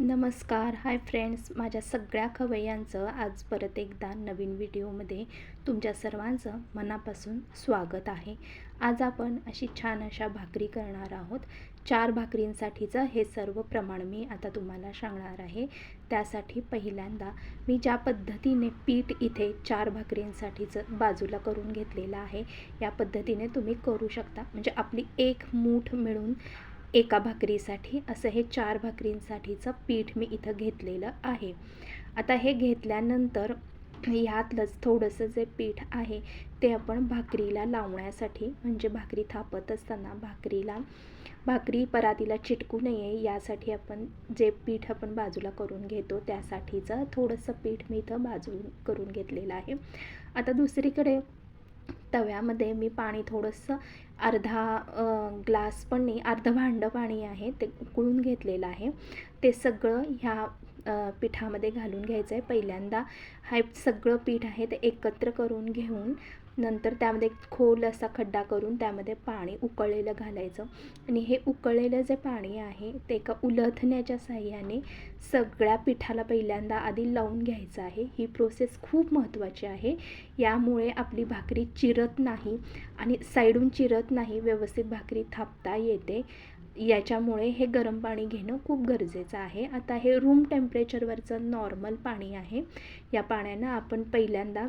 नमस्कार. Hi friends, माझ्या सगळ्या खवय्यांचं आज परत एकदा नवीन व्हिडिओमध्ये तुमच्या सर्वांचं मनापासून स्वागत आहे. आज आपण अशी छान अशा भाकरी करणार आहोत. 4 भाकरींसाठीचं हे सर्व प्रमाण मी आता तुम्हाला सांगणार आहे. त्यासाठी पहिल्यांदा मी ज्या पद्धतीने पीठ इथे 4 भाकरींसाठीचं बाजूला करून घेतलेलं आहे, या पद्धतीने तुम्ही करू शकता. म्हणजे आपली एक मूठ मिळून एका भाकरीसाठी असं हे 4 भाकरींसाठीचं पीठ मी इथं घेतलेलं आहे. आता हे घेतल्यानंतर ह्यातलंच थोडंसं जे पीठ आहे ते आपण भाकरीला लावण्यासाठी, म्हणजे भाकरी थापत असताना भाकरी परातीला चिटकू नये यासाठी आपण जे पीठ आपण बाजूला करून घेतो त्यासाठीचं थोडंसं पीठ मी इथं बाजूला करून घेतलेलं आहे. आता दुसरीकडे तव्यामध्ये मी पाणी थोडंसं ग्लास पण नाही, अर्धं भांडं पाणी आहे ते उकळून घेतलेलं आहे. ते सगळं ह्या पिठामध्ये घालून घ्यायचं आहे. पहिल्यांदा हे सगळं पीठ आहे ते एकत्र करून घेऊन नंतर त्यामध्ये खोल असा खड्डा करून त्यामध्ये पाणी उकळलेलं घालायचं आणि हे उकळलेलं जे पाणी आहे ते एका उलथण्याच्या साहाय्याने सगळ्या पिठाला पहिल्यांदा आधी लावून घ्यायचं आहे. ही प्रोसेस खूप महत्त्वाची आहे. यामुळे आपली भाकरी चिरत नाही आणि साईडून चिरत नाही, व्यवस्थित भाकरी थापता येते. याच्यामुळे हे गरम पाणी घेणं खूप गरजेचं आहे. आता हे रूम टेम्परेचरवरचं नॉर्मल पाणी आहे. या पाण्यानं आपण पहिल्यांदा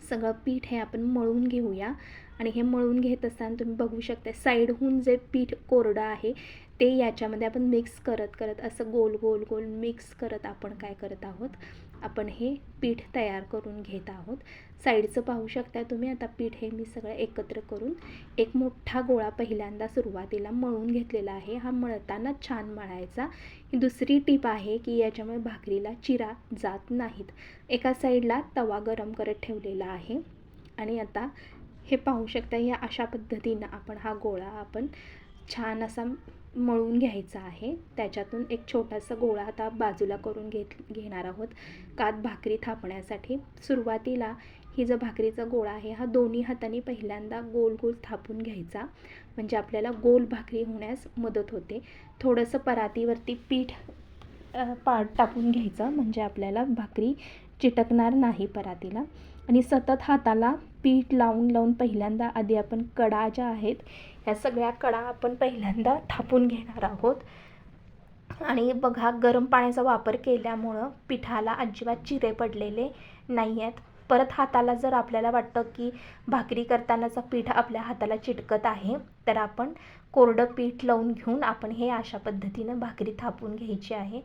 सगळं पीठ हे आपण मळून घेऊया आणि हे मळून घेत असताना तुम्ही बघू शकता साईडहून जे पीठ कोरडं आहे ते याच्यामध्ये आपण मिक्स करत असं गोल गोल गोल मिक्स करत आपण काय करत आहोत, आपण हे पीठ तयार करून घेत आहोत. साईडचं पाहू शकता तुम्ही. आता पीठ हे मी सगळं एकत्र करून एक मोठा गोळा पहिल्यांदा सुरुवातीला मळून घेतलेला आहे. हा मळताना छान मळायचा. ही दुसरी टीप आहे की याच्यामुळे भाकरीला चिरा जात नाहीत. एका साईडला तवा गरम करत ठेवलेला आहे आणि आता हे पाहू शकता या अशा पद्धतीनं आपण हा गोळा आपण छान असा मळून घ्यायचा आहे. त्याच्यातून एक छोटासा गोळा आता बाजूला करून घेणार आहोत का भाकरी थापण्यासाठी. सुरुवातीला ही जो भाकरीचा गोळा आहे हा दोन्ही हातांनी पहिल्यांदा गोल गोल थापून घ्यायचा, म्हणजे आपल्याला गोल भाकरी होण्यास मदत होते. थोडंसं परातीवरती पीठ टाकून घ्यायचं, म्हणजे आपल्याला भाकरी चिटकणार नाही परातीला. आणि सतत हाताला पीठ लावून पहिल्यांदा आधी आपण कडा ज्या आहेत ह्या सगळ्या कडा आपण पहिल्यांदा थापून घेणार आहोत. आणि बघा, गरम पाण्याचा वापर केल्यामुळं पिठाला अजिबात चिरे पडलेले नाही आहेत. परत हाताला जर आपल्याला वाटतं की भाकरी करतानाचा पीठ आपल्या हाताला चिटकत आहे तर आपण कोरडं पीठ लावून घेऊन आपण हे अशा पद्धतीनं भाकरी थापून घ्यायची आहे.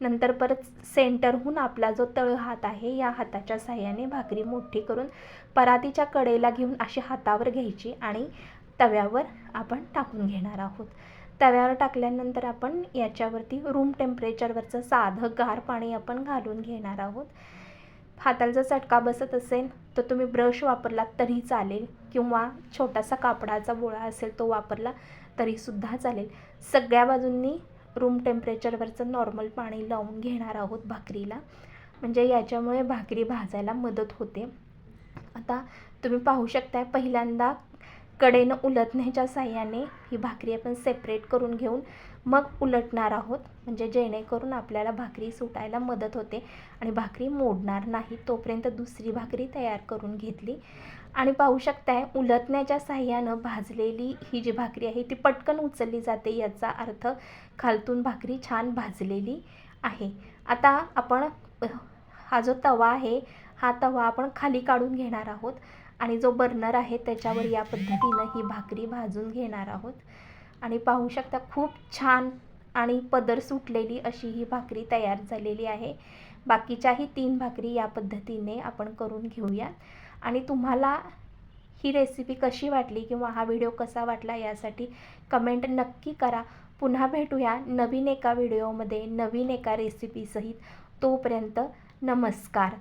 नंतर परत सेंटरहून आपला जो तळ हात आहे या हाताच्या साहाय्याने भाकरी मोठी करून परातीच्या कडेला घेऊन अशी हातावर घ्यायची आणि तव्यावर आपण टाकून घेणार आहोत. तव्यावर टाकल्यानंतर आपण याच्यावरती रूम टेम्परेचरवरचं साधं गार पाणी आपण घालून घेणार आहोत. हाताला जर चटका बसत असेल तर तुम्ही ब्रश वापरला तरी चालेल किंवा छोटासा कापडाचा गोळा असेल तो वापरला तरीसुद्धा चालेल. सगळ्या बाजूंनी रूम टेम्परेचरवरचं नॉर्मल पाणी लावून घेणार आहोत भाकरीला, म्हणजे याच्यामुळे भाकरी भाजायला मदत होते. आता तुम्ही पाहू शकता पहिल्यांदा कडेनं उलटण्याच्या साहाय्याने ही भाकरी आपण सेपरेट करून घेऊन मग उलटणार आहोत, म्हणजे जेणेकरून आपल्याला भाकरी सुटायला मदत होते आणि भाकरी मोडणार नाही. तोपर्यंत दुसरी भाकरी तयार करून घेतली आणि पाहू शकताय उलटण्याच्या साहाय्यानं भाजलेली ही जी भाकरी आहे ती पटकन उचलली जाते. याचा अर्थ खालतून भाकरी छान भाजलेली आहे. आता आपण हा जो तवा आहे हा तवा आपण खाली काढून घेणार आहोत आणि जो बर्नर आहे त्याच्यावर या पद्धतीनं ही भाकरी भाजून घेणार आहोत. आणि पाहू शकता खूप छान आणि पदर सुटलेली अशी ही भाकरी तयार झालेली आहे. बाकीच्याही 3 भाकरी या पद्धतीने आपण करून घेऊया. आणि तुम्हाला ही रेसिपी कशी वाटली किंवा हा व्हिडिओ कसा वाटला यासाठी कमेंट नक्की करा. पुन्हा भेटूया नवीन एका व्हिडिओमध्ये नवीन एका रेसिपीसहित. तोपर्यंत नमस्कार.